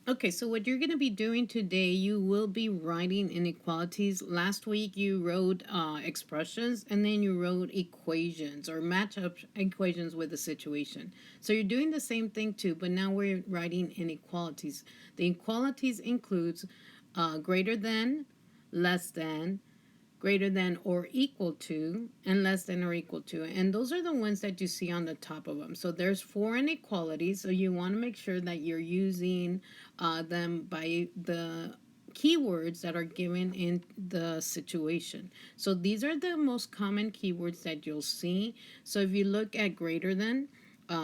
Okay, so what you're going to be doing today, you will be writing inequalities. Last week you wrote expressions, and then you wrote equations or match up equations with the situation. So you're doing the same thing too, but now we're writing inequalities. The inequalities includes greater than, less than, greater than or equal to, and less than or equal to. And those are the ones that you see on the top of them. So there's four inequalities. So you want to make sure that you're using them by the keywords that are given in the situation. So these are the most common keywords that you'll see. So if you look at greater than,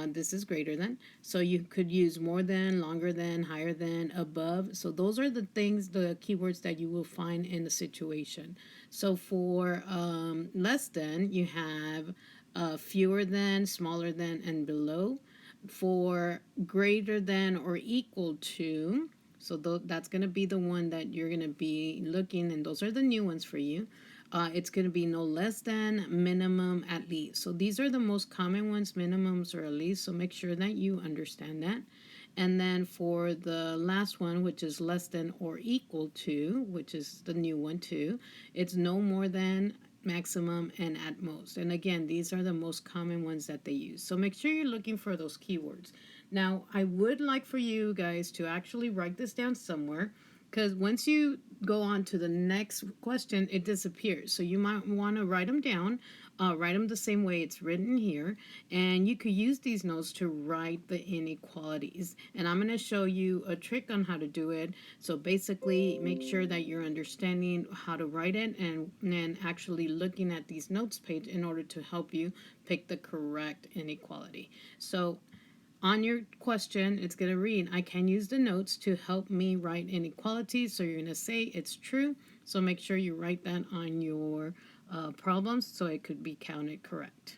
this is greater than. So you could use more than, longer than, higher than, above. So those are the things, the keywords that you will find in the situation. So for less than, you have fewer than, smaller than, and below. For greater than or equal to, so that's going to be the one that you're going to be looking, and those are the new ones for you. It's going to be no less than, minimum, at least. So these are the most common ones, minimums or at least. So make sure that you understand that. And then for the last one, which is less than or equal to, which is the new one too, it's no more than, maximum, and at most. And again, these are the most common ones that they use. So make sure you're looking for those keywords. Now, I would like for you guys to actually write this down somewhere, because once you go on to the next question, it disappears. So you might want to write them down, write them the same way it's written here, and you could use these notes to write the inequalities. And I'm going to show you a trick on how to do it. So basically, make sure that you're understanding how to write it, and then actually looking at these notes page in order to help you pick the correct inequality. So on your question, it's going to read, I can use the notes to help me write inequalities. So you're going to say it's true. So make sure you write that on your problems so it could be counted correct.